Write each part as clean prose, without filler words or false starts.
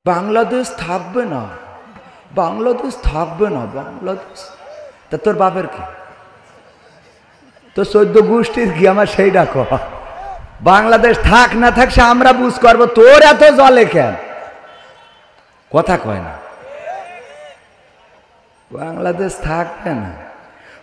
বাংলাদেশ থাকবে না, বাংলাদেশ থাকবে না, বাংলাদেশ। তা তোর বাপের কি, তোর 14 গোষ্ঠীর কি? আমার সেই ডাকো। বাংলাদেশ থাক না থাক সে আমরা বুঝ করবো, তোর এত জলে কেন? কথা কয় না, বাংলাদেশ থাকবে না।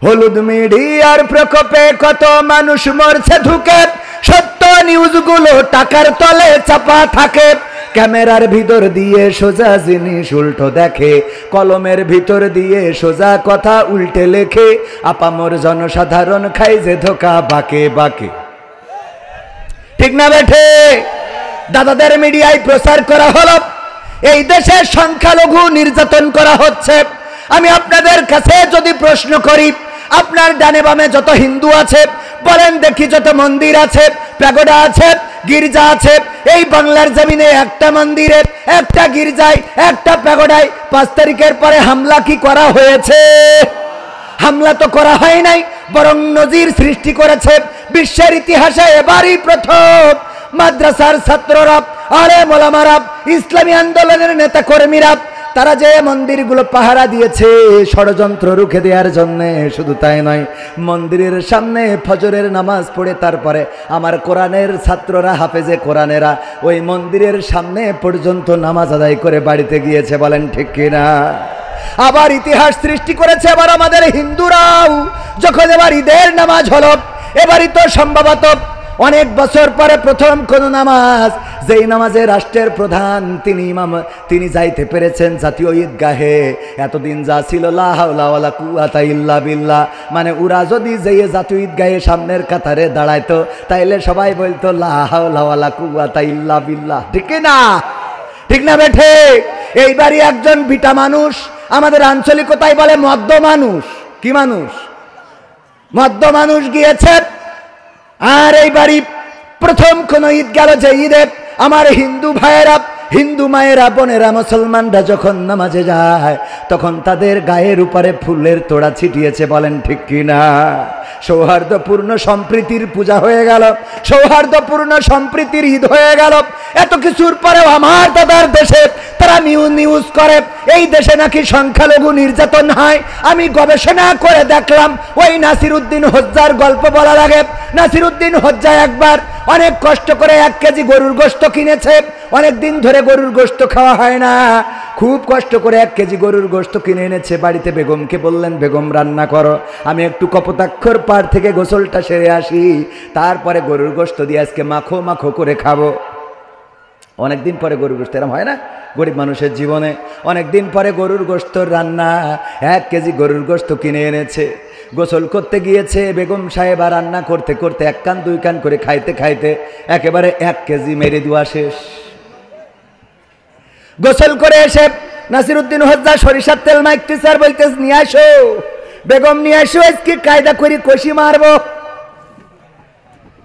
হলুদ মিডিয়ার প্রকোপে কত মানুষ মরছে ঢুকে, সত্য নিউজগুলো টাকার তলে চাপা থাকে। ক্যামেরার ভিতর দিয়ে সোজা জিনিস উল্টো দেখে, কলমের ভিতর দিয়ে সোজা কথা উল্টে লেখে। আপামর জনসাধারণ খাই যে ধোকা বাকে বাকে। ঠিক না বেঠে? দাদাদের মিডিয়ায় প্রচার করা হলো এই দেশের সংখ্যালঘু নির্যাতন করা হচ্ছে। আমি আপনাদের কাছে যদি প্রশ্ন করি, আপনার ডানে বামে যত হিন্দু আছে বলেন দেখি, যত মন্দির আছে, প্যাগোডা আছে, গির্জা আছে, এই বাংলার জমিনে একটা মন্দিরে, একটা গির্জায়, একটা প্যাগোডায় 5 তারিখের পরে হামলা কি করা হয়েছে? হামলা তো করা হয় নাই, বরং নজির সৃষ্টি করেছে। বিশ্বের ইতিহাসে এবারই প্রথম মাদ্রাসার ছাত্ররা, আলেম ওলামারা, ইসলামী আন্দোলনের নেতা কর্মীরা তারা যে মন্দিরগুলো পাহারা দিয়েছে ষড়যন্ত্র রুখে দেওয়ার জন্য। শুধু তাই নয়, মন্দিরের সামনে ফজরের নামাজ পড়ে তারপরে আমার কোরআনের ছাত্ররা, হাফেজে কোরআনেরা ওই মন্দিরের সামনে পর্যন্ত নামাজ আদায় করে বাড়িতে গিয়েছে। বলেন ঠিক কিনা? আবার ইতিহাস সৃষ্টি করেছে এবার আমাদের হিন্দুরাও। যখন এবার ঈদের নামাজ হলো, এবারই তো সম্ভবত অনেক বছর পরে প্রথম কোন নামাজ, যেই নামাজে রাষ্ট্রের প্রধান তিনি ইমাম, তিনি যাইতে পেরেছেন জাতীয় ঈদগাহে। এতদিন যা ছিল লা হাওলা ওয়ালা কুওয়াতা ইল্লা বিল্লাহ, মানে ওরা যদি যেয়ে জাতীয় ঈদগাহে সামনের কাতারে দাঁড়াইতো তাইলে সবাই বলতো লা হাওলা ওয়ালা কুওয়াতা ইল্লা বিল্লাহ। ঠিক না? ঠিক না বেঠে? এইবারই একজন বিটা মানুষ, আমাদের আঞ্চলিকতায় বলে মদ্য মানুষ। কি মানুষ? মদ্য মানুষ গিয়েছে। আর এইবারই প্রথম কোন ঈদ গেল যে ঈদে আমার হিন্দু ভাইয়েরা, হিন্দু মায়েরা, বোনেরা, মুসলমানরা যখন নামাজে যায় তখন তাদের গায়ের উপরে ফুলের তোড়া ছিটিয়েছে। বলেন ঠিক কিনা? সৌহার্দ্যপূর্ণ সম্প্রীতির পূজা হয়ে গেল, সৌহার্দ্যপূর্ণ সম্প্রীতির ঈদ হয়ে গেল। এত কিছুর পরেও আমার দাদার দেশে তারা নিউজ করে এই দেশে নাকি সংখ্যালঘু নির্যাতন হয়। আমি গবেষণা করে দেখলাম, ওই নাসিরউদ্দিন হজ্জার গল্প বলার আগে নাসিরউদ্দিন হজ্জা একবার অনেক কষ্ট করে 1 কেজি গরুর গোশত কিনেছে। অনেক দিন ধরে গরুর গোশত খাওয়া হয় না, খুব কষ্ট করে 1 কেজি গরুর গোশত কিনে এনেছে বাড়িতে। বেগমকে বললেন, বেগম রান্না করো, আমি একটু কপোতাক্ষর পাড় থেকে গোসলটা সেরে আসি, তারপরে গরুর গোশত দিয়ে আজকে মাখো মাখো করে খাবো। অনেকদিন পরে গরুর গোশত, এরকম হয় না গরিব মানুষের জীবনে? অনেকদিন পরে গরুর গোশত রান্না, 1 কেজি গরুর গোশত কিনে এনেছে। গোসল করতে গিয়েছে বেগম সাহেবা, রান্না করতে করতে 1 কান 2 কান করে খাইতে খাইতে একেবারে 1 কেজি মেরে দেওয়া শেষ। গোসল করে এসে নাসিরউদ্দিন হজ্জা সরিষার তেল মাখতেছে আর বলতেছে, নিয়ে আসো বেগম, নিয়ে আসো, আজকে কায়দা করি কষি মারবো।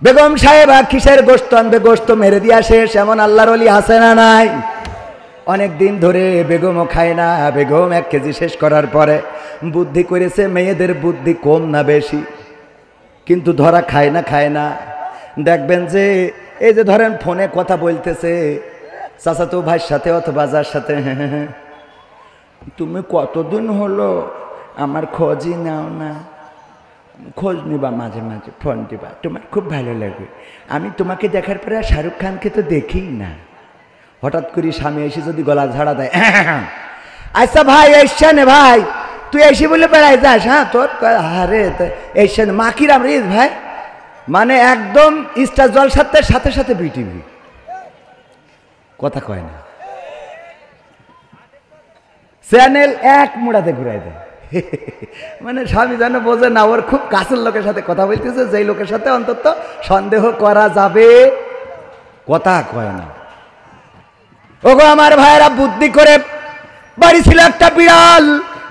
বেগম সাহেবা কিসের গোশত আনবে? গোশত মেরে দিয়া শেষ। এমন আল্লাহর ওলি আছে না নাই? অনেক দিন ধরে বেগমও খায় না। বেগম 1 কেজি শেষ করার পরে বুদ্ধি করেছে, মেয়েদের বুদ্ধি কম না বেশি, কিন্তু ধরা খায় না। দেখবেন যে এই যে ধরেন ফোনে কথা বলতেছে চাচাতো ভাইয়ের সাথে অথবা যার সাথে, তুমি কতদিন হলো আমার খোঁজই নাও না, খোঁজ নিবা মাঝে মাঝে, ফোন দিবা, তোমার খুব ভালো লাগে। আমি তোমাকে দেখার পরে শাহরুখ খানকে তো দেখি না। হঠাৎ করে স্বামী এসে যদি গলা ঝাড়া দেয়, আচ্ছা ভাই এসছেন ভাই, তুই এসে বলে বেড়াই যাস? হ্যাঁ তোর, আরে এসছেন মাকিরাম রিস ভাই, মানে একদম স্টার জলসার সাথে সাথে বিটিভি। কথা কয় না, চ্যানেল 1 মুড়াতে ঘুরাই দেয়। মানে স্বামী যেন বোঝে না ওর খুব কাছের লোকের সাথে কথা বলতেছে, যেই লোকের সাথে অন্তত সন্দেহ করা যাবে। কথা কয় না। ওগো আমার ভাইয়েরা, বুদ্ধি করে বাড়ি ছিল একটা বিড়াল,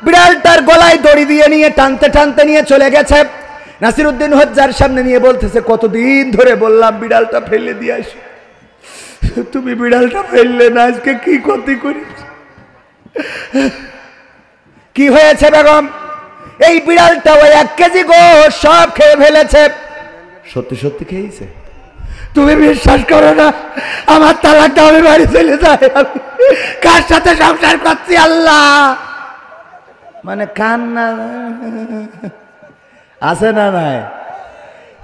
বিড়ালটার গলায় দড়ি দিয়ে নিয়ে টানতে টানতে নিয়ে চলে গেছে। নাসিরউদ্দিন হজ্জার সামনে নিয়ে বলতেছে, কতদিন ধরে বললাম বিড়ালটা ফেলে দিয়ে আসো, তুমি বিড়ালটা ফেললে না, আজকে কি ক্ষতি করিস? কি হয়েছে বেগম? এই বিড়ালটা ওই 1 কেজি গোশত সব খেয়ে ফেলেছে। সত্যি সত্যি খেয়েছে? তুমি বিশ্বাস করো না, আমার তালাকটা আমি বাড়ি চলে যাই, আমি কার সাথে সংসার করছি আল্লাহ। মানে কান্না আছে না নাই,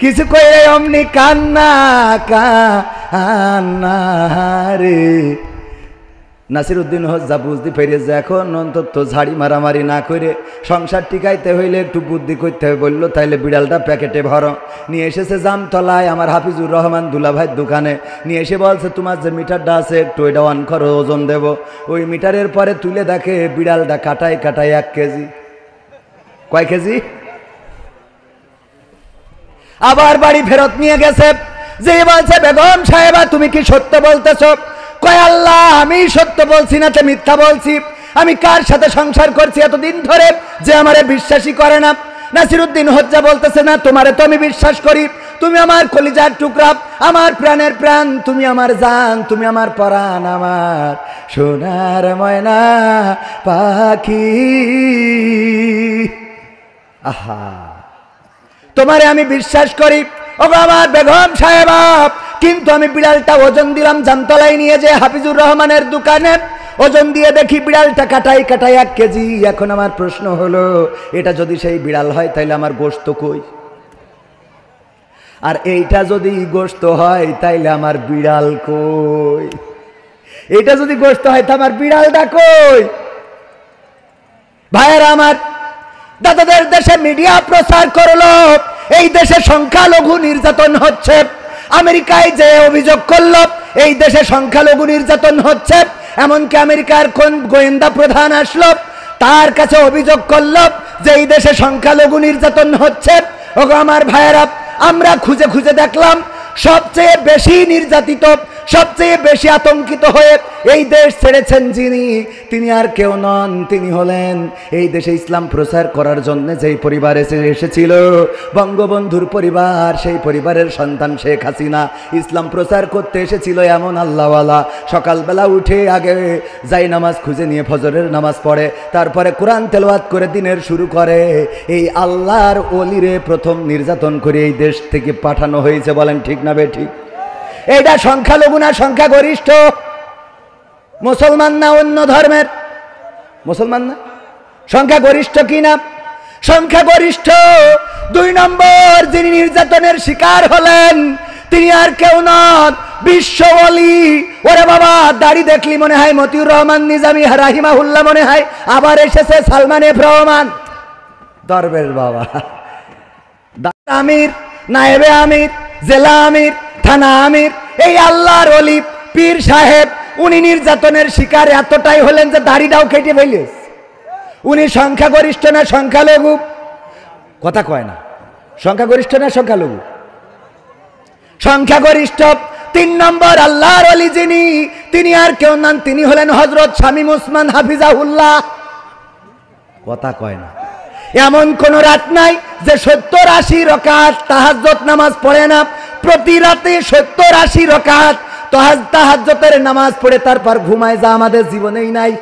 কিছু কইলে অমনি কান্না কান্না রে। নাসিরউদ্দিন হজ্জা বুঝতে পেরেছে এখন অন্তত ঝাড়ি মারামারি না করে সংসার টিকাইতে হইলে একটু বুদ্ধি করতে হবে। বললো তাইলে বিড়ালটা প্যাকেটে ভরো। নিয়ে এসেছে জামতলায় আমার হাফিজুর রহমান দুলাভাইয়ের দোকানে, নিয়ে এসে বলছে তোমার যে মিটারটা আছে একটু এটা অন করো, ওজন দেব। ওই মিটারের পরে তুলে দেখে বিড়ালটা কাটায় কাটায় 1 কেজি। কয় কেজি? আবার বাড়ি ফেরত নিয়ে গেছে, যে বলছে বেগম সাহেবা তুমি কি সত্য বলতেছ? কয় আল্লাহ আমি সত্য বলছি না তো মিথ্যা বলছি, আমি কার সাথে সংসার করছি এতদিন ধরে যে আমারে বিশ্বাসই করে না। নাসিরউদ্দিন হজ্জা বলতেছে না তোমারে তো আমি বিশ্বাস করি, তুমি আমার কলিজার টুকরা, আমার প্রাণের প্রাণ, তুমি আমার জান, তুমি আমার পরাণ, আমার সোনার ময়না পাখি। আহা তোমারে আমি বিশ্বাস করি ও আমার বেগম সাহেবা, কিন্তু আমি বিড়ালটা ওজন দিলাম জামতলায় নিয়ে যে হাফিজুর রহমানের দোকানে, ওজন দিয়ে দেখি বিড়ালটা কাটাই কাটাই 1 কেজি। এখন আমার প্রশ্ন হলো এটা যদি সেই বিড়াল হয় তাইলে আমার গোশত কই? আর এইটা যদি গোশত হয় তাইলে আমার বিড়াল কই? এটা যদি গোশত হয় তা আমার বিড়ালটা কই? ভাইয়েরা আমার, দাদাদের দেশে মিডিয়া প্রচার করলো এই দেশে সংখ্যালঘু নির্যাতন হচ্ছে। আমেরিকায় যে অভিযোগ করলো এই দেশে সংখ্যালঘু নির্যাতন হচ্ছে, এমনকি আমেরিকার কোন গোয়েন্দা প্রধান আসলো তার কাছে অভিযোগ করলো যে এই দেশে সংখ্যালঘু নির্যাতন হচ্ছে। ওগো আমার ভাইয়েরা, আমরা খুঁজে খুঁজে দেখলাম সবচেয়ে বেশি নির্যাতিত, সবচেয়ে বেশি আতঙ্কিত হয়ে এই দেশ ছেড়েছেন যিনি, তিনি আর কেউ নন, তিনি হলেন এই দেশে ইসলাম প্রচার করার জন্য যেই পরিবার এসেছিল বঙ্গবন্ধুর পরিবার, সেই পরিবারের সন্তান শেখ হাসিনা। ইসলাম প্রচার করতে এসেছিল এমন আল্লাহওয়ালা, সকালবেলা উঠে আগে যাই নামাজ খুঁজে নিয়ে ফজরের নামাজ পড়ে, তারপরে কোরআন তেলাওয়াত করে দিনের শুরু করে। এই আল্লাহর ওলিরে প্রথম নির্যাতন করে এই দেশ থেকে পাঠানো হয়েছে। বলেন ঠিক না বেঠিক? এইটা সংখ্যালঘু না সংখ্যাগরিষ্ঠ? মুসলমান না অন্য ধর্মের? মুসলমান না? সংখ্যাগরিষ্ঠ কি না? সংখ্যাগরিষ্ঠ। 2 নম্বর যিনি নির্যাতনের শিকার হলেন তিনি আর কেউ নন, বিশ্ব ওলি। ওরে বাবা, দাড়ি দেখলি মনে হয় মতিউর রহমান নিজামী রাহিমাহুল্লাহ, মনে হয় আবার এসেছে সালমান এফ রহমান। দরবেশ বাবা, আমির, নায়েবে আমির, জেলা আমির, থানা আমির, এই আল্লাহর ওলি পীর সাহেব, উনি নির্যাতনের শিকার এতটাই হলেন যে দাড়িটাও কেটে ফেলে। উনি সংখ্যাগরিষ্ঠ না সংখ্যালঘু? কথা কয় না। সংখ্যাগরিষ্ঠ না সংখ্যালঘু? সংখ্যাগরিষ্ঠ। 3 নম্বর আল্লাহর ওলি যিনি, তিনি আর কেউ নন, তিনি হলেন হযরত শামীম ওসমান হাফিজাহুল্লাহ। কথা কয় না। এমন কোন রাত নাই যে 70-80 রাকাত তাহাজ্জুদ নামাজ পড়ে না। প্রতি রাতে 70-80 রাকাত তাহাজ্জুদের নামাজ পড়ে তারপর ঘুমায়, যা আমাদের জীবনেই নাই।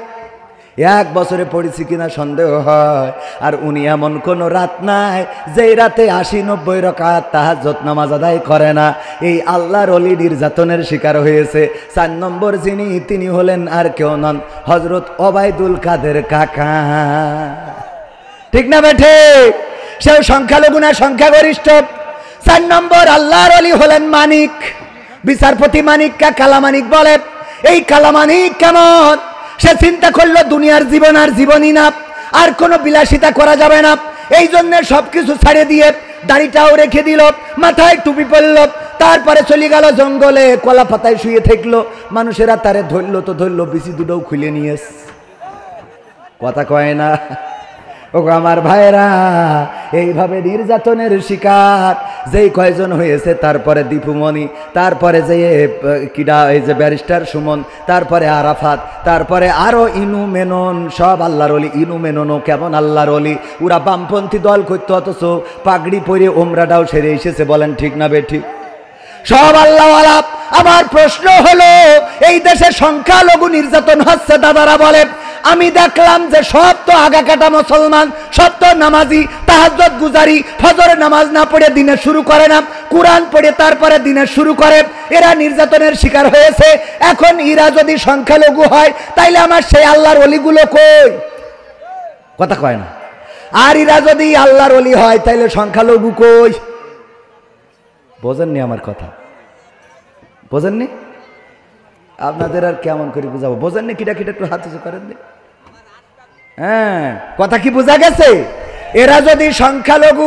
1 বছরে পড়েছি কিনা সন্দেহ হয়। আর উনি এমন কোন রাত নাই যেই রাতে 80-90 রাকাত তাহাজ্জুদ নামাজ আদায় করে না। এই আল্লাহর ওলি নির্যাতনের শিকার হয়েছে। 4 নম্বর যিনি, তিনি হলেন আর কেউ নন, হযরত ওবায়দুল কাদের কাকা। ঠিক না বেঠে? সেও সংখ্যালঘু না সংখ্যাগরিষ্ঠ? 4 নম্বর আল্লাহর ওলি হলেন মানিক, বিচারপতি মানিককে কালামানিক বলে। এই কালামানিক কেমন? সে চিন্তা করলো দুনিয়ার জীবন আর জীবনই না, আর কোনো বিলাসিতা করা যাবে না। এই জন্য সবকিছু ছাড়ে দিয়ে দাড়িটাও রেখে দিল, মাথায় টুপি পরল, তারপরে চলে গেল জঙ্গলে, কলা পাতায় শুয়ে থাকলো। মানুষেরা তারে ধরলো তো ধরলো, বিচি দুটোও খুলে নিয়ে। কথা কয় না? ও আমার ভাইরা, এইভাবে নির্যাতনের শিকার যেই কয়জন হয়েছে, তারপরে দীপুমণি, তারপরে যে কিডা এই যে ব্যারিস্টার সুমন, তারপরে আরাফাত, তারপরে আরো ইনু মেনন, সব আল্লাহর ওলি। ইনু মেননও কেমন আল্লাহর ওলি? ওরা বামপন্থী দল করতো, অথচ পাগড়ি পরে ওমরাটাও সেরে এসেছে। বলেন ঠিক না বেঠিক? সব আল্লাহওয়ালা। আমার প্রশ্ন হলো, এই দেশে সংখ্যালঘু নির্যাতন হচ্ছে, দাদারা বলে আমি দেখলাম যে সব তো আগাকাটা মুসলমান, সব তো নামাজি, তাহাজ্জুদ গুজারি, ফজর নামাজ না পড়ে দিনে শুরু করে না, কুরআন পড়ে তারপরে দিনে শুরু করে। এরা নির্যাতনের শিকার হয়েছে। এখন এরা যদি সংখ্যালঘু হয় তাইলে আমার সেই আল্লাহর ওলিগুলো কই? কথা কয় না। আর এরা যদি আল্লাহর ওলি হয় তাইলে সংখ্যালঘু কই? বোঝেননি আমার কথা? বোঝেননি? আপনাদের আর কেমন করে বুঝাবো? বোঝেননি? কিটা কিটা একটু হাত উঁচু করেন। হ্যাঁ, কথা কি বোঝা গেছে? এরা যদি সংখ্যালঘু,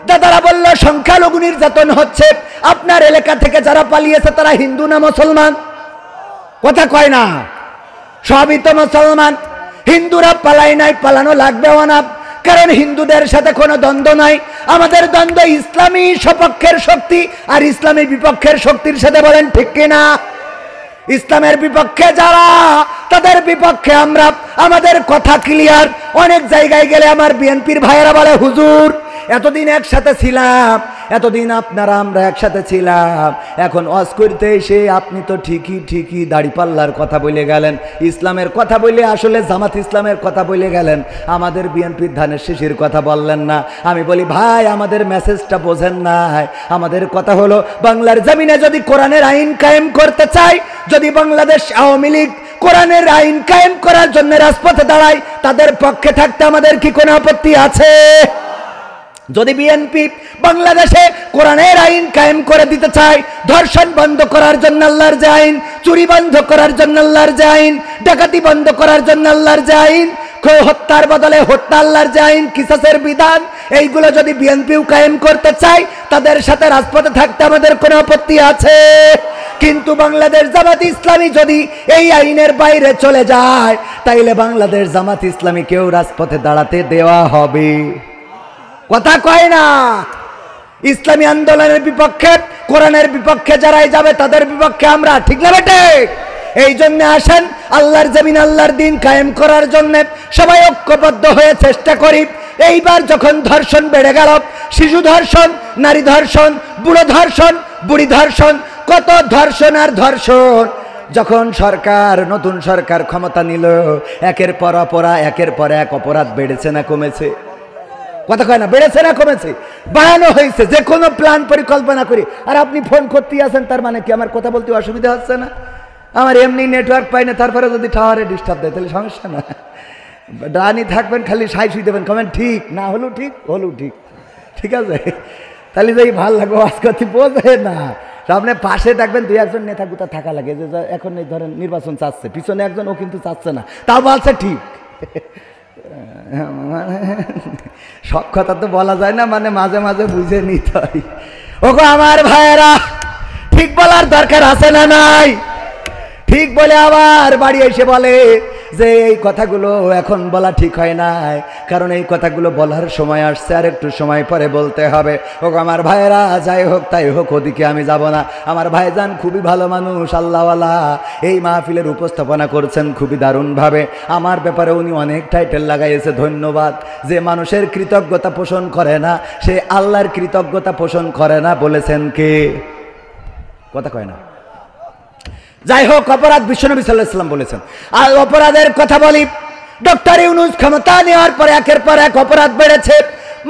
দাদারা বলল সংখ্যালঘু নির্যাতন হচ্ছে। আপনার এলাকা থেকে যারা পালিয়েছে তারা হিন্দু না মুসলমান? কথা কয় না। সবই তো মুসলমান। হিন্দুরা পালাই নাই, পালানো লাগবেও না, কারণ হিন্দুদের সাথে কোনো দ্বন্দ্ব নাই। আমাদের দ্বন্দ্ব ইসলামী সপক্ষের শক্তি আর ইসলামী বিপক্ষের শক্তির সাথে, বলেন ঠিক কিনা? ইসলামের বিপক্ষে যারা, তাদের বিপক্ষে আমরা। আমাদের কথা ক্লিয়ার। অনেক জায়গায় গেলে আমার বিএনপির ভাইয়েরা বলে হুজুর এতদিন একসাথে ছিলাম, এতদিন আপনারা আমরা একসাথে ছিলাম, এখন ওয়াজ করতে এসে আপনি তো ঠিকই দাড়িপাল্লার কথা বলে গেলেন, ইসলামের কথা বলে আসলে জামাত ইসলামের কথা বলে গেলেন, আমাদের বিএনপির ধানের শীষের কথা বললেন না। আমি বলি ভাই, আমাদের মেসেজটা বোঝেন নাই। আমাদের কথা হলো বাংলার জমিনে যদি কোরআনের আইন কায়েম করতে চায়, যদি বাংলাদেশ আওয়ামী লীগ কোরআনের আইন কায়েম করার জন্য রাজপথে দাঁড়ায়, তাদের পক্ষে থাকতে আমাদের কি কোনো আপত্তি আছে? যদি বিএনপি বাংলাদেশে কোরআনের আইন কায়েম করে দিতে চায়, ধর্ষণ বন্ধ করার জন্য আল্লাহর যে আইন, চুরি বন্ধ করার জন্য আল্লাহর যে আইন, ডাকাতি বন্ধ করার জন্য আল্লাহর যে আইন, হত্যার বদলে হত্যা আল্লাহর যে আইন, কিসাসের বিধান, এইগুলো যদি বিএনপিও কায়েম করতে চায়, তাদের সাথে রাজপথে থাকতে আমাদের কোনো আপত্তি আছে? কিন্তু বাংলাদেশ জামাত ইসলামী যদি এই আইনের বাইরে চলে যায়, তাইলে বাংলাদেশ জামাত ইসলামীকেও রাজপথে দাঁড়াতে দেওয়া হবে। কথা কয় না। ইসলামী আন্দোলনের বিপক্ষে, কোরআনের বিপক্ষে যারাই যাবে তাদের বিপক্ষে আমরা, ঠিক না বেটে? এই জন্য আসেন আল্লাহর জমিন, আল্লাহর দিন কায়েম করার জন্য সবাই ঐক্যবদ্ধ হয়ে চেষ্টা করি। এইবার যখন ধর্ষণ বেড়ে গেল, শিশু ধর্ষণ, নারী ধর্ষণ, বুড়ো ধর্ষণ, বুড়ি ধর্ষণ, কত ধর্ষণ আর ধর্ষণ। যখন সরকার, নতুন সরকার ক্ষমতা নিল, একের পর এক অপরাধ বেড়েছে না কমেছে? কথা কয় না, বেড়েছে না কমেছে? বাড়ানো হয়েছে। যে কোনো প্ল্যান পরিকল্পনা করি। আর আপনি ফোন করতেই আছেন, তার মানে কি আমার কথা বলতে অসুবিধা হচ্ছে না? আমার এমনি নেটওয়ার্ক পাই না, তারপরে যদি টাওয়ারে ডিস্টার্ব দেয় তাহলে সমস্যা না। ডানি থাকবেন, খালি সাই শুই দেবেন, কমেন ঠিক না হলেও ঠিক, হলেও ঠিক, ঠিক আছে? তাহলে যদি ভাল লাগবে আজ করতে বোঝে না। আপনি পাশে থাকবেন, দুই একজন নেতা গুতা থাকা লাগে, যে এখন এই ধরেন নির্বাচন চাচ্ছে, পিছনে একজন, ও কিন্তু চাচ্ছে না, তাও বলছে ঠিক। সব কথা তো বলা যায় না, মানে মাঝে মাঝে বুঝে নিতে হয়। ওগো আমার ভাইয়েরা, ঠিক বলার দরকার আছে না নাই? ঠিক বলে আবার বাড়ি এসে বলে যে এই কথাগুলো এখন বলা ঠিক হয় নাই, কারণ এই কথাগুলো বলার সময় আসছে, আর একটু সময় পরে বলতে হবে। ওগো আমার ভাইয়েরা, যাই হোক তাই হোক, ওদিকে আমি যাব না। আমার ভাইজান খুবই ভালো মানুষ, আল্লাহওয়ালা, এই মাহফিলের উপস্থাপনা করছেন খুবই দারুণভাবে। আমার ব্যাপারে উনি অনেক টাইটেল লাগাইছে, ধন্যবাদ। যে মানুষের কৃতজ্ঞতা পোষণ করে না, সে আল্লাহর কৃতজ্ঞতা পোষণ করে না, বলেছেন কে? কথা কয় না। যাই হোক, অপরাধ বিশ্বনবী সাল্লাল্লাহু আলাইহি ওয়াসাল্লাম বলেছেন। আর অপরাধের কথা বলি, ডক্টর ইউনূস ক্ষমতা নেওয়ার পরে একের পর এক অপরাধ বেড়েছে।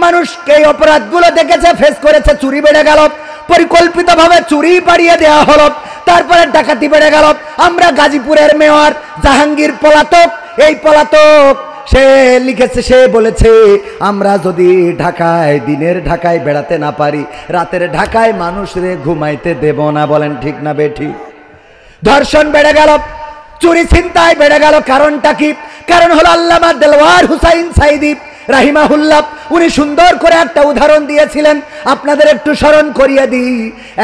মানুষ এই অপরাধগুলো দেখেছে, ফেস করেছে। চুরি বেড়ে গেল, পরিকল্পিতভাবে চুরি বাড়িয়ে দেওয়া হলো। তারপরে ডাকাতি বেড়ে গেল। আমরা গাজীপুরের মেয়র জাহাঙ্গীর পলাতক, এই পলাতক সে লিখেছে, সে বলেছে আমরা যদি ঢাকায়, দিনের ঢাকায় বেড়াতে না পারি, রাতের ঢাকায় মানুষরে ঘুমাইতে দেব না। বলেন ঠিক না বেঠিক? ধর্ষণ বেড়ে গেল, চুরি ছিনতাই বেড়ে গেল। কারণটা কি? কারণ হলো আল্লামা দেলওয়ার হুসাইন সাইদি রাহিমাহুল্লাহ, উনি সুন্দর করে একটা উদাহরণ দিয়েছিলেন, আপনাদের একটু স্মরণ করিয়ে দিই।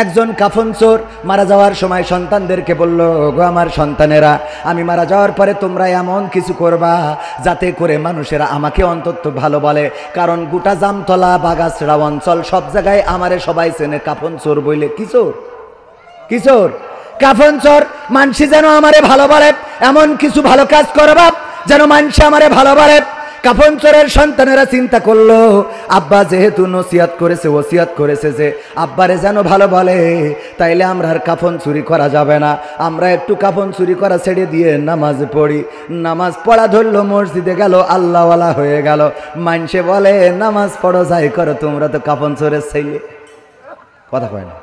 একজন কাফন চোর মারা যাওয়ার সময় সন্তানদেরকে বলল, গো আমার সন্তানেরা, আমি মারা যাওয়ার পরে তোমরা এমন কিছু করবা যাতে করে মানুষেরা আমাকে অন্তত ভালো বলে, কারণ গোটা জামতলা, বাগাছড়া অঞ্চল, সব জায়গায় আমারে সবাই চেনে কাফন চোর বইলে। কি চোর? কি চোর? কাফন চোর। মানসি যেন আমারে ভালো বলে, এমন কিছু ভালো কাজ করবা যেন মানসি আমারে ভালো বলে। কাফন চোরের সন্তানেরা চিন্তা করলো আব্বা যেহেতু নসিহত করেছে ওসিয়ত করেছে যে আব্বারে যেন ভালো বলে, তাইলে আমরা আর কাফন চুরি করা যাবে না, আমরা একটু কাফন চুরি করা ছেড়ে দিয়ে নামাজ পড়ি। নামাজ পড়া ধরলো, মসজিদে গেল, আল্লাহওয়ালা হয়ে গেল। মানুষে বলে নামাজ পড়ো যাই করো, তোমরা তো কাফন চোরের ছেলে। কথা কয় না,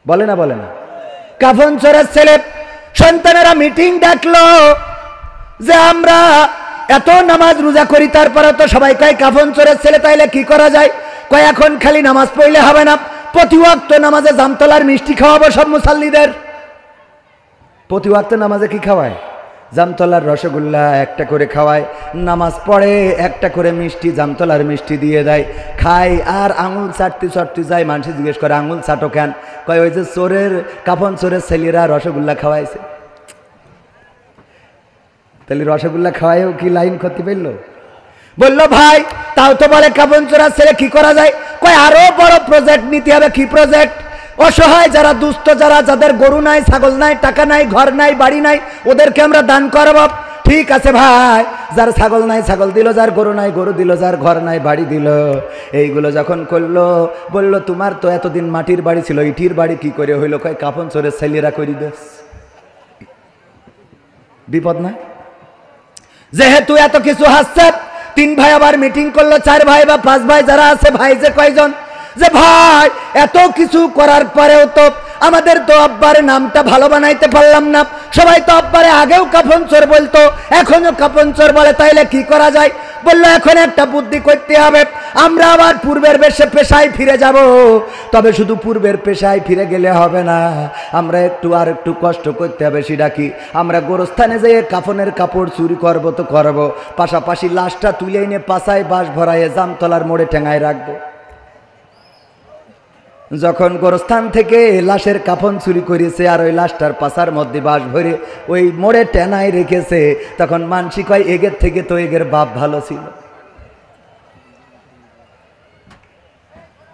বলে না বলে না? কাফন চোরের ছেলে সন্তানেরা মিটিং ডাকলো যে আমরা এত নামাজ রোজা করি, তারপরে তো সবাই কয় কাফন চোরের ছেলে, তাইলে কি করা যায়? কয় এখন খালি নামাজ পড়লে হবে না, প্রতি ওয়াক্ত নামাজে জামতলার মিষ্টি খাওয়াবো সব মুসাল্লিদের। প্রতি ওয়াক্ত নামাজে কি খাওয়ায়? জামতলার রসগোল্লা একটা করে খাওয়ায়, নামাজ পড়ে একটা করে মিষ্টি জামতলার মিষ্টি দিয়ে দেয়, খায় আর আঙুল চাটতে চাটতে যায়। মানুষ জিজ্ঞেস করে আঙুল চাটো কেন? কয় ওই যে চোরের কাফন চোরের ছেলেরা রসগোল্লা খাওয়াইছে। তাহলে রসগোল্লা খাওয়াইও কি লাইন করতে পারলো? বললো ভাই তাও তো বলে কাফন চোরের ছেলে, কি করা যায়? কয় আরো বড় প্রজেক্ট নিতে হবে। কি প্রজেক্ট? অসহায় যারা দুস্থ, যাদের গরু নাই, ছাগল নাই, টাকা নাই, ঘর নাই, বাড়ি নাই, ওদেরকে আমরা দান করব। ঠিক আছে ভাই, যার ছাগল নাই ছাগল দিল, যার গরু নাই গরু দিল, যার ঘর নাই বাড়ি দিল। এইগুলো যখন করলো বললো তোমার তো এতদিন মাটির বাড়ি ছিল, ইটির বাড়ি কি করে হইলো? কয় কাফন চোরের ছেলেরা করি দেশ। বিপদ না? যেহেতু এত কিছু হাসছে, 3 ভাই আবার মিটিং করলো, 4 ভাই বা 5 ভাই যারা আছে, ভাই যে কয়জন, যে ভাই এত কিছু করার পরেও তো আমাদের তো আব্বার নামটা ভালো বানাইতে পারলাম না। সবাই তো আব্বারে আগেও কাফন চোর বলতো, এখনো কাফন চোর বলে, তাইলে কি করা যায়? বললো এখন একটা বুদ্ধি করতে হবে, আমরা আবার পূর্বের পেশায় ফিরে যাব। তবে শুধু পূর্বের পেশায় ফিরে গেলে হবে না, আমরা আর একটু কষ্ট করতে হবে। সেটা কি? আমরা গোরস্থানে যেয়ে কাফনের কাপড় চুরি করবো তো করবো, পাশাপাশি লাশটা তুলে এনে পাশায় বাঁশ ভরাইয়ে জামতলার মোড়ে ঠেঙায় রাখবো। যখন গোরস্থান থেকে লাশের কাফন চুরি করেছে আর ওই লাশটার পাশার মধ্যে বাঁশ ভরে ওই মোড়ে টেনায় রেখেছে, তখন মানসিক হয় এগের থেকে তো এগের বাপ ভালো ছিল।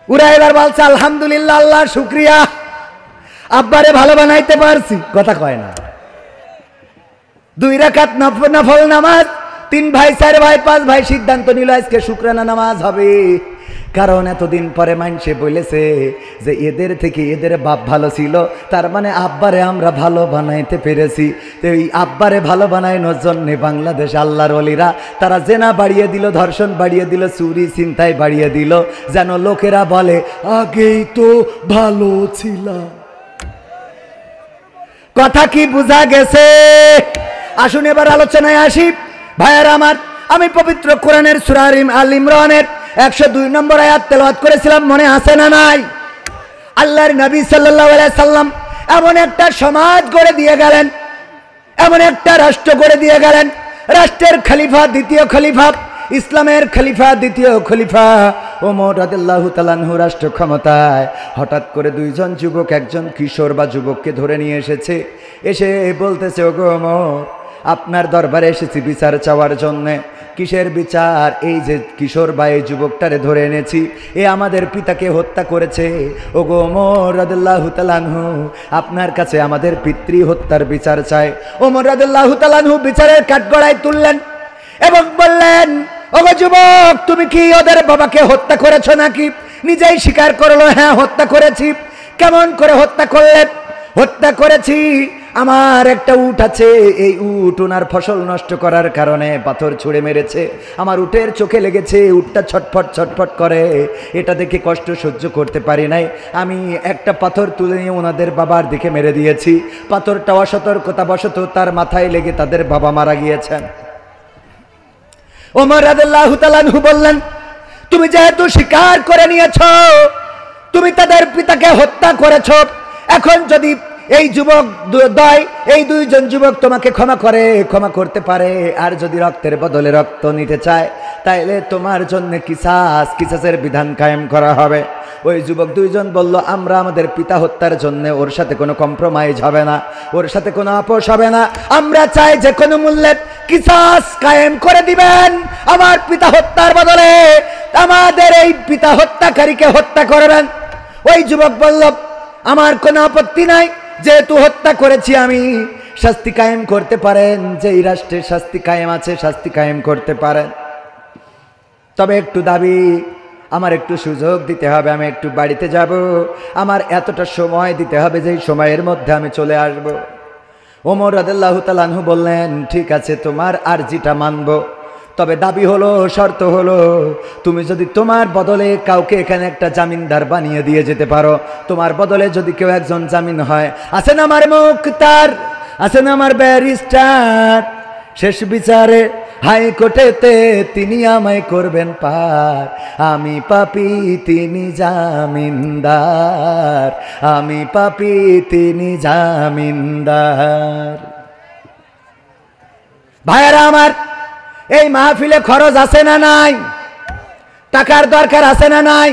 ওরা এবার বলছে আলহামদুলিল্লাহ, আল্লাহ শুক্রিয়া, আব্বারে ভালো বানাইতে পারছি। কথা কয় না? 2 রাকাত নফল নামাজ, 3 ভাই 4 ভাই 5 ভাই সিদ্ধান্ত নিল আজকে শুকরানা নামাজ হবে। কারণ এতদিন পরে মানুষে বলেছে যে এদের থেকে এদের বাপ ভালো ছিল, তার মানে আব্বারে আমরা ভালো বানাইতে পেরেছি। তো এই আব্বারে ভালো বানানোর জন্যে বাংলাদেশ আল্লাহর ওলিরা তারা জেনা বাড়িয়ে দিল, ধর্ষণ বাড়িয়ে দিল, চুরি ছিনতাই বাড়িয়ে দিল, যেন লোকেরা বলে আগেই তো ভালো ছিল। কথা কি বোঝা গেছে? আসুন এবার আলোচনায় আসি। ভাইয়েরা আমার, আমি পবিত্র কোরআনের সূরা আল ইমরানের 102 নম্বর আয়াত তেলাওয়াত করেছিলাম, মনে আছে না নাই? আল্লাহর নবী সাল্লাল্লাহু আলাইহি সাল্লাম এমন একটা সমাজ গড়ে দিয়ে গেলেন, এমন একটা রাষ্ট্র গড়ে দিয়ে গেলেন, রাষ্ট্রের খলিফা, দ্বিতীয় খলিফা, ইসলামের খলিফা, দ্বিতীয় খলিফা ওমর রাদিয়াল্লাহু তাআলা আনহু রাষ্ট্র ক্ষমতায়। হঠাৎ করে 2 জন যুবক, একজন কিশোর বা যুবককে ধরে নিয়ে এসেছে, এসে বলতেছে ওগো ওমর, আপনার দরবারে এসেছি বিচার চাওয়ার জন্যে। কিসের বিচার? এই যে কিশোর বা এই যুবকটারে ধরে এনেছি, এ আমাদের পিতাকে হত্যা করেছে। ওগো ওমর রাদিয়াল্লাহু তাআলা আনহু, আপনার কাছে আমাদের পিতৃ হত্যার বিচার চাই। ওমর রাদিয়াল্লাহু তাআলা আনহু বিচারের কাঠগড়ায় তুললেন এবং বললেন, ওগো যুবক, তুমি কি ওদের বাবাকে হত্যা করেছো নাকি? নিজেই স্বীকার করলো, হ্যাঁ হত্যা করেছি। কেমন করে হত্যা করলেন? হত্যা করেছি, আমার একটা উট আছে, এই উট ওনার ফসল নষ্ট করার কারণে পাথর ছুঁড়ে মেরেছে, আমার উটের চোখে লেগেছে, উটটা ছটফট ছটফট করে, এটা দেখে কষ্ট সহ্য করতে পারি নাই, আমি একটা পাথর তুলে নিয়ে ওনাদের বাবার দিকে মেরে দিয়েছি। পাথরটা অসতর্কতাবশত তার মাথায় লেগে তাদের বাবা মারা গিয়েছেন। ওমর রাদিয়াল্লাহু তাআলা আনহু বললেন, তুমি যেহেতু স্বীকার করে নিয়েছো তুমি তাদের পিতাকে হত্যা করেছো, এখন যদি এই যুবক এই 2 জন যুবক তোমাকে ক্ষমা করতে পারে, আর যদি রক্তের বদলে রক্ত নিতে চায়, তাইলে তোমার জন্য কিসাসের বিধান কায়েম করা হবে। ওই যুবক 2 জন বলল, আমরা আমাদের পিতা হত্যার জন্য ওর সাথে কোনো কম্প্রোমাইজ হবে না, ওর সাথে কোনো আপোষ হবে না, আমরা চাই যে কোনো মূল্যে কিসাস কায়েম করে দিবেন, আমার পিতা হত্যার বদলে আমাদের এই পিতা হত্যাকারীকে হত্যা করবেন। ওই যুবক বলল, আমার কোনো আপত্তি নাই, যেহেতু হত্যা করেছি আমি, শাস্তি কায়েম করতে পারেন, যেই রাষ্ট্রে শাস্তি কায়েম আছে শাস্তি কায়েম করতে পারেন। তবে একটু দাবি, আমার একটু সুযোগ দিতে হবে, আমি একটু বাড়িতে যাব, আমার এতটা সময় দিতে হবে যেই সময়ের মধ্যে আমি চলে আসব। ওমর রাদিয়াল্লাহু তাআলা আনহু বললেন, ঠিক আছে তোমার আরজিটা মানব, তবে দাবি হলো, শর্ত হলো, তুমি যদি তোমার বদলে কাউকে এখানে একটা জামিনদার বানিয়ে দিয়ে যেতে পারো, তোমার বদলে যদি কেউ একজন জামিন হয়, আছেন আমার মুক্তার, আছেন আমার ব্যারিস্টার, শেষ বিচারে হাইকোর্টেতে তিনি আমায় করবেন পার, আমি পাপী তিনি জামিনদার, আমি পাপী তিনি জামিনদার। ভাইয়েরা আমার, এই মাহফিলে খরচ আছে না নাই? টাকার দরকার আছে না নাই?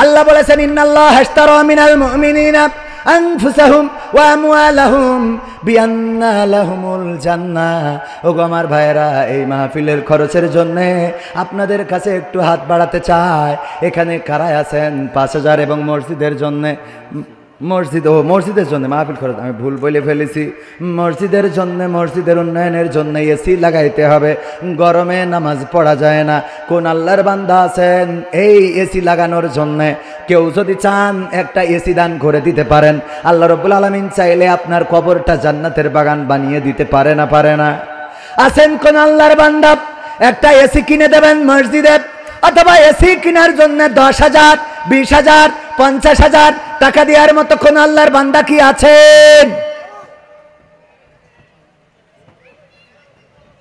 আল্লাহ বলেছেন, ইন্নাল্লাহা আশতারা মিনাল মুমিনিনা আনফুসাহুম ওয়া আমওয়ালাহুম বিআন্না লাহুমুল জান্নাহ। ওগো আমার ভাইয়েরা, এই মাহফিলের খরচের জন্য আপনাদের কাছে একটু হাত বাড়াতে চাই। এখানে কারা আছেন 5000 এবং মসজিদের জন্য, মসজিদের জন্য মাহফিল খরচ আমি ভুল বলে ফেলেছি, মসজিদের জন্য, মসজিদের উন্নয়নের জন্য এসি লাগাইতে হবে, গরমে নামাজ পড়া যায় না। কোন আল্লাহর বান্দা আছেন এই এসি লাগানোর জন্য? কেউ যদি চান একটা এসি দান করে দিতে পারেন, আল্লাহ রাব্বুল আলামিন চাইলে আপনার কবরটা জান্নাতের বাগান বানিয়ে দিতে পারে না? পারে না? আছেন কোন আল্লাহর বান্দা একটা এসি কিনে দেবেন মসজিদে, অথবা এসি কেনার জন্য 10,000, 20,000, 50,000 টাকা দেওয়ার মতো কোন আল্লাহর বান্দা কি আছেন?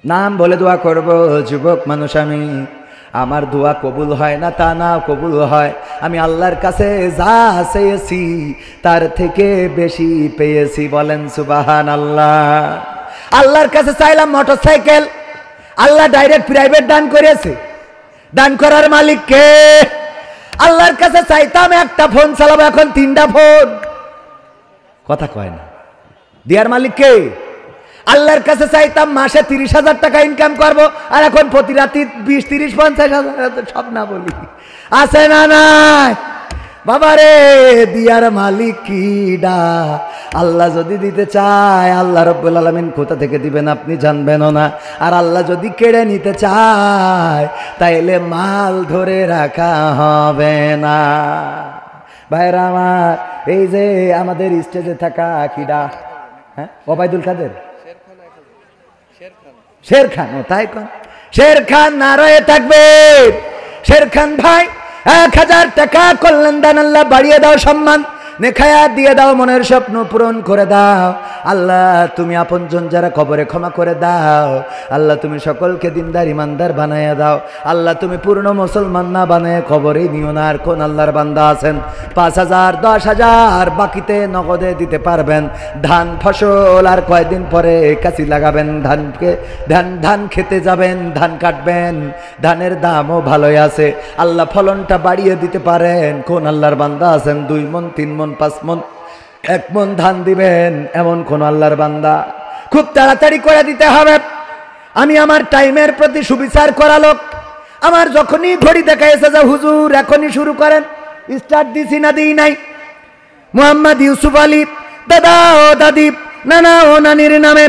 নাম বলে দোয়া করব, যুবক মানুষ আমি, আমার দোয়া কবুল হয় না তা না, কবুল হয়। আমি আল্লাহর কাছে যা চেয়েছি তার থেকে বেশি পেয়েছি, বলেন সুবহানাল্লাহ। আল্লাহর কাছে চাইলাম মোটরসাইকেল, আল্লাহ ডাইরেক্ট প্রাইভেট দান করেছে। দান করার মালিক কে? আল্লাহর কাছে চাইতাম একটা ফোন চালাবো, এখন 3টা ফোন। কথা কয় না। দিয়ার মালিক কে? আল্লাহর কাছে চাইতাম মাসে 30,000 টাকা ইনকাম করব, আর এখন প্রতি রাতে 20, 30, 50,000 সব না বলি। আছে না নাই? বাবারে, দিয়ার মালিক কিডা? আল্লাহ যদি দিতে চায়, আল্লাহ রাব্বুল আলামিন কোথা থেকে দিবেন আপনি জানবেনও না। আর আল্লাহ যদি কেড়ে নিতে চায় তাইলে মাল ধরে রাখা হবে না। ভাইরা আমার, এই যে আমাদের স্টেজে থাকা কিডা, হ্যাঁ, ওবায়দুল কাদের, শের খান, ও তাই কোন শের খান না রয়ে থাকবে। শের খান ভাই, 1000 টাকা কল্যাণ দান, আল্লাহ বাড়িয়ে দাও, সম্মান নেখায়াত দিয়ে দাও, মনের স্বপ্ন পূরণ করে দাও। আল্লাহ তুমি আপনজন যারা কবরে ক্ষমা করে দাও। আল্লাহ তুমি সকলকে দিনদার ইমানদার বানাইয়া দাও। আল্লাহ তুমি পূর্ণ মুসলমান না বানায় কবরে নিও না। আর কোন আল্লাহর বান্দা আছেন 5,000, 10,000 বাকিতে নগদে দিতে পারবেন? ধান ফসল আর কয়েকদিন পরে কাশি লাগাবেন, ধান খেতে যাবেন, ধান কাটবেন, ধানের দামও ভালোই আছে, আল্লাহ ফলনটা বাড়িয়ে দিতে পারেন? কোন আল্লাহর বান্দা আছেন 2 মণ, 3 মণ, 5 মণ, 1 মণ ধান দিবেন? এমন কোন আল্লাহর বান্দা? খুব তাড়াতাড়ি করে দিতে হবে। আমি আমার টাইমের প্রতি সুবিচার করা লোক। আমার যখনই ঘড়ি দেখা এসে যা হুজুর এখনই শুরু করেন, স্টার্ট দিছি না দিই নাই। মোহাম্মদ ইউসুফ আলী দাদা ও দাদি, নানা ও নানির নামে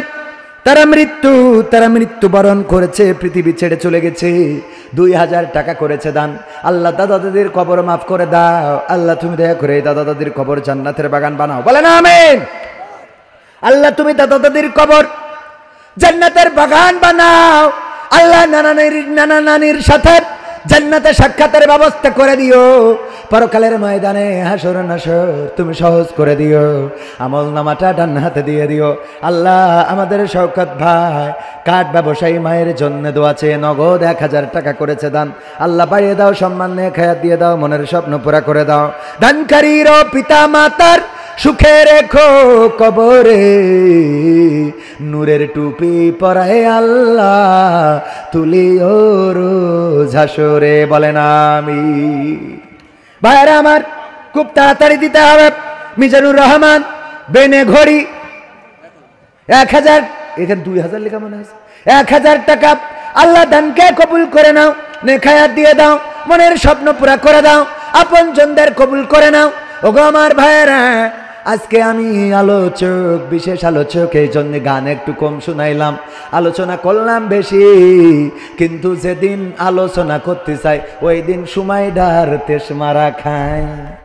তারা মৃত্যুবরণ করেছে, পৃথিবী ছেড়ে চলে গেছে। 2,000 টাকা করেছে দান। আল্লাহ দাদা দাদির কবর মাফ করে দাও। আল্লাহ তুমি দয়া করে দাদা দাদির কবর জান্নাতের বাগান বানাও, বলেন আমিন। আল্লাহ তুমি দাদা দাদির কবর জান্নাতের বাগান বানাও। আল্লাহ নানা নানির সাথে জান্নাতে সাক্ষাতের ব্যবস্থা করে দিও। পরকালের ময়দানে হাসর নাসর তুমি সহজ করে দিও। আমল নামাটা ডান হাতে দিয়ে দিও। আল্লাহ আমাদের শওকত ভাই কাঠ ব্যবসায়ী মায়ের জন্য দোয়া চেয়ে নগদ 1,000 টাকা করেছে দান। আল্লাহ বাড়িয়ে দাও, সম্মান নিয়ে খায়াত দিয়ে দাও, মনের স্বপ্ন পুরা করে দাও। দানকারীর পিতা মাতার সুখে রেখো কবরে, নূরের টুপি পরায় আল্লাহ তুলিও রোজ হাসরে, বলেন আমিন। ভাইরা আমার, খুব তাড়াতাড়ি দিতে হবে। মিজানুর রহমান বেনে ঘড়ি 1,000, এখানে 2,000 লেখা মনে হয়েছে। 1,000 টাকা আল্লাহ দানকে কবুল করে নাও, নেখায়াত দিয়ে দাও, মনের স্বপ্ন পুরা করে দাও, আপন জনদের কবুল করে নাও। ওগো আমার ভাইরা, আজকে আমি আলোচক, বিশেষ আলোচক, এই জন্য গান একটু কম শুনাইলাম, আলোচনা করলাম বেশি। কিন্তু যেদিন আলোচনা করতে চাই ওই দিন সময়ডার তেস মারা খায়।